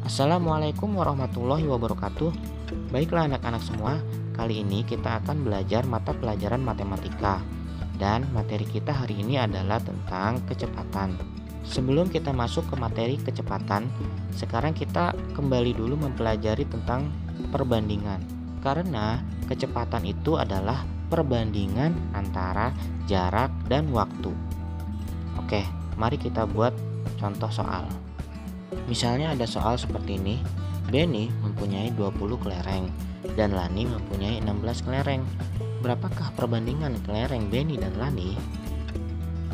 Assalamualaikum warahmatullahi wabarakatuh. Baiklah anak-anak semua, kali ini kita akan belajar mata pelajaran matematika. Dan materi kita hari ini adalah tentang kecepatan. Sebelum kita masuk ke materi kecepatan, sekarang kita kembali dulu mempelajari tentang perbandingan. Karena kecepatan itu adalah perbandingan antara jarak dan waktu. Oke, mari kita buat contoh soal. Misalnya ada soal seperti ini. Benny mempunyai 20 kelereng dan Lani mempunyai 16 kelereng. Berapakah perbandingan kelereng Benny dan Lani?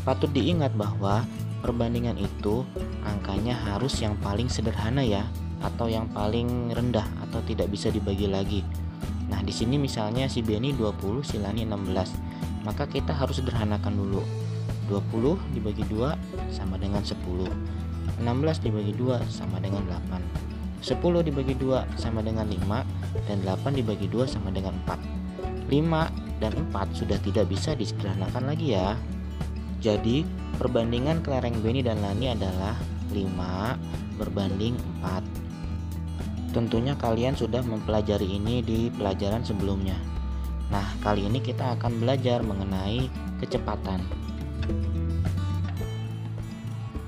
Patut diingat bahwa perbandingan itu angkanya harus yang paling sederhana ya, atau yang paling rendah atau tidak bisa dibagi lagi. Nah, di sini misalnya si Benny 20, si Lani 16. Maka kita harus sederhanakan dulu. 20 dibagi 2 sama dengan 10. 16 dibagi 2 sama dengan 8. 10 dibagi 2 sama dengan 5. Dan 8 dibagi 2 sama dengan 4. 5 dan 4 sudah tidak bisa disederhanakan lagi ya. Jadi perbandingan kelereng Benny dan Lani adalah 5 berbanding 4. Tentunya kalian sudah mempelajari ini di pelajaran sebelumnya. Nah, kali ini kita akan belajar mengenai kecepatan.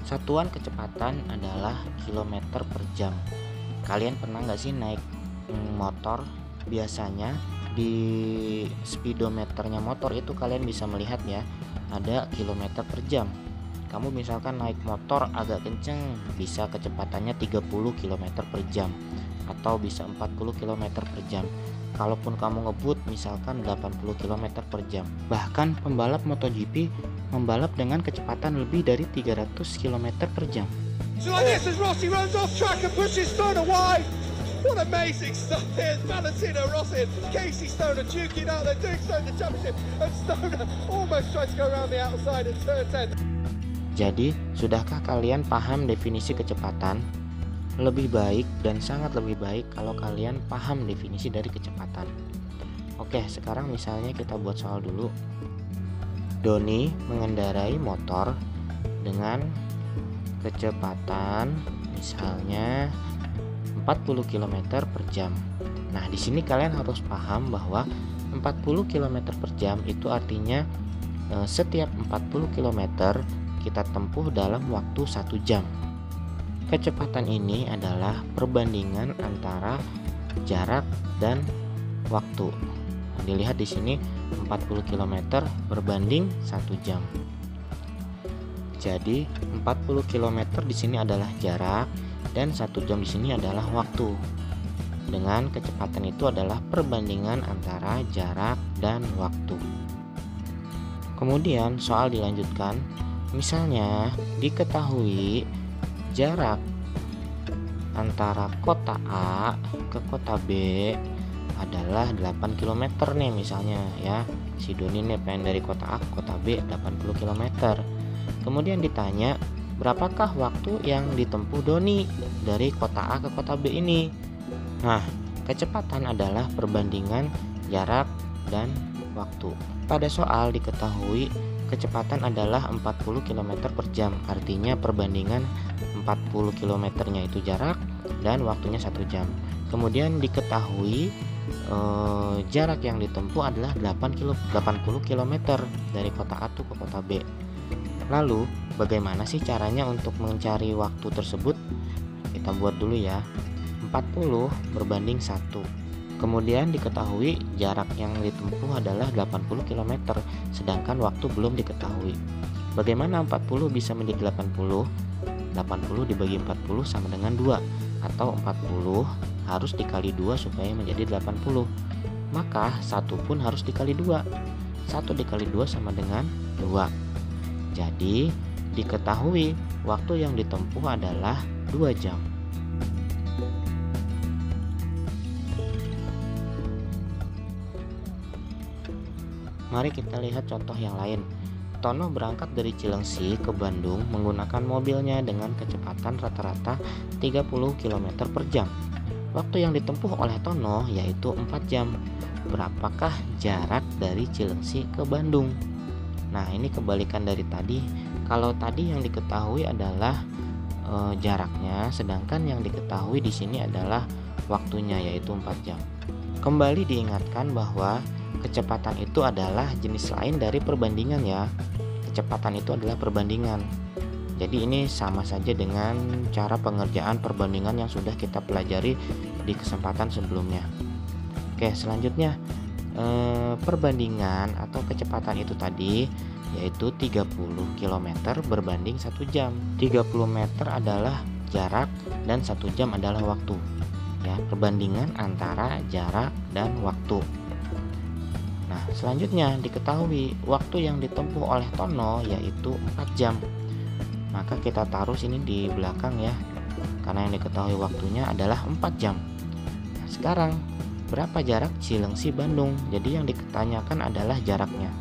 Satuan kecepatan adalah kilometer per jam. Kalian pernah nggak sih naik motor? Biasanya di speedometernya motor itu kalian bisa melihat ya, ada kilometer per jam. Kamu misalkan naik motor agak kenceng, bisa kecepatannya 30 km per jam atau bisa 40 km per jam. Kalaupun kamu ngebut misalkan 80 km per jam. Bahkan pembalap MotoGP membalap dengan kecepatan lebih dari 300 km per jam. So like this as Rossi runs off track and pushes Stoner wide. What amazing stuff here. Valentino Rossi and Casey Stoner duking out. They're doing so in the championship. And Stoner almost tries to go around the outside at turn 10. Jadi, sudahkah kalian paham definisi kecepatan? Lebih baik dan sangat lebih baik kalau kalian paham definisi dari kecepatan. Oke, sekarang misalnya kita buat soal dulu. Doni mengendarai motor dengan kecepatan misalnya 40 km per jam. Nah, di sini kalian harus paham bahwa 40 km per jam itu artinya setiap 40 km kita tempuh dalam waktu 1 jam. Kecepatan ini adalah perbandingan antara jarak dan waktu. Dilihat di sini 40 km berbanding 1 jam. Jadi 40 km di sini adalah jarak dan 1 jam di sini adalah waktu. Dengan kecepatan itu adalah perbandingan antara jarak dan waktu. Kemudian soal dilanjutkan. Misalnya diketahui jarak antara kota A ke kota B adalah 8 km nih misalnya ya. Si Doni nih pengen dari kota A ke kota B 80 km. Kemudian ditanya, berapakah waktu yang ditempuh Doni dari kota A ke kota B ini? Nah, kecepatan adalah perbandingan jarak dan waktu. Pada soal diketahui kecepatan adalah 40 km per jam. Artinya perbandingan 40 km-nya itu jarak dan waktunya 1 jam. Kemudian diketahui jarak yang ditempuh adalah 80 km dari kota A ke kota B. Lalu bagaimana sih caranya untuk mencari waktu tersebut? Kita buat dulu ya. 40 berbanding 1. Kemudian diketahui jarak yang ditempuh adalah 80 km, sedangkan waktu belum diketahui. Bagaimana 40 bisa menjadi 80? 80 dibagi 40 sama dengan 2, atau 40 harus dikali 2 supaya menjadi 80. Maka 1 pun harus dikali 2. 1 dikali 2 sama dengan 2. Jadi diketahui waktu yang ditempuh adalah 2 jam. Mari kita lihat contoh yang lain. Tono berangkat dari Cilengsi ke Bandung menggunakan mobilnya dengan kecepatan rata-rata 30 km per jam. Waktu yang ditempuh oleh Tono yaitu 4 jam. Berapakah jarak dari Cilengsi ke Bandung? Nah, ini kebalikan dari tadi. Kalau tadi yang diketahui adalah jaraknya, sedangkan yang diketahui di sini adalah waktunya, yaitu 4 jam. Kembali diingatkan bahwa kecepatan itu adalah jenis lain dari perbandingan ya. Kecepatan itu adalah perbandingan. Jadi ini sama saja dengan cara pengerjaan perbandingan yang sudah kita pelajari di kesempatan sebelumnya. Oke, selanjutnya perbandingan atau kecepatan itu tadi yaitu 30 km berbanding 1 jam. 30 meter adalah jarak dan 1 jam adalah waktu. Ya, perbandingan antara jarak dan waktu. Nah, selanjutnya diketahui waktu yang ditempuh oleh Tono yaitu 4 jam. Maka kita taruh sini di belakang ya, karena yang diketahui waktunya adalah 4 jam. Nah, sekarang berapa jarak Cilengsi Bandung? Jadi yang ditanyakan adalah jaraknya.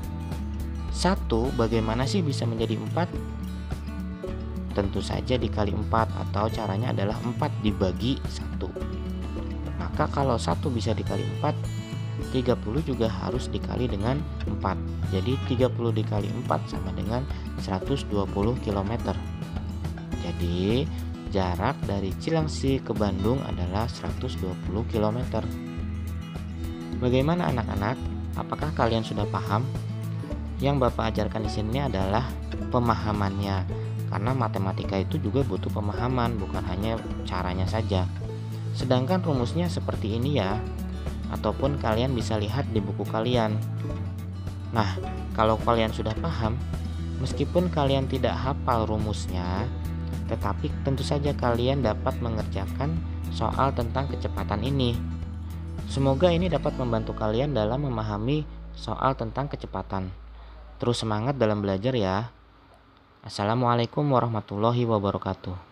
1 bagaimana sih bisa menjadi 4? Tentu saja dikali 4, atau caranya adalah 4 dibagi 1. Maka kalau 1 bisa dikali 4, 30 juga harus dikali dengan 4. Jadi 30 dikali 4 sama dengan 120 km. Jadi jarak dari Cilengsi ke Bandung adalah 120 km. Bagaimana anak-anak? Apakah kalian sudah paham? Yang Bapak ajarkan di sini adalah pemahamannya. Karena matematika itu juga butuh pemahaman, bukan hanya caranya saja. Sedangkan rumusnya seperti ini ya, ataupun kalian bisa lihat di buku kalian. Nah, kalau kalian sudah paham, meskipun kalian tidak hafal rumusnya, tetapi tentu saja kalian dapat mengerjakan soal tentang kecepatan ini. Semoga ini dapat membantu kalian dalam memahami soal tentang kecepatan. Terus semangat dalam belajar ya. Assalamualaikum warahmatullahi wabarakatuh.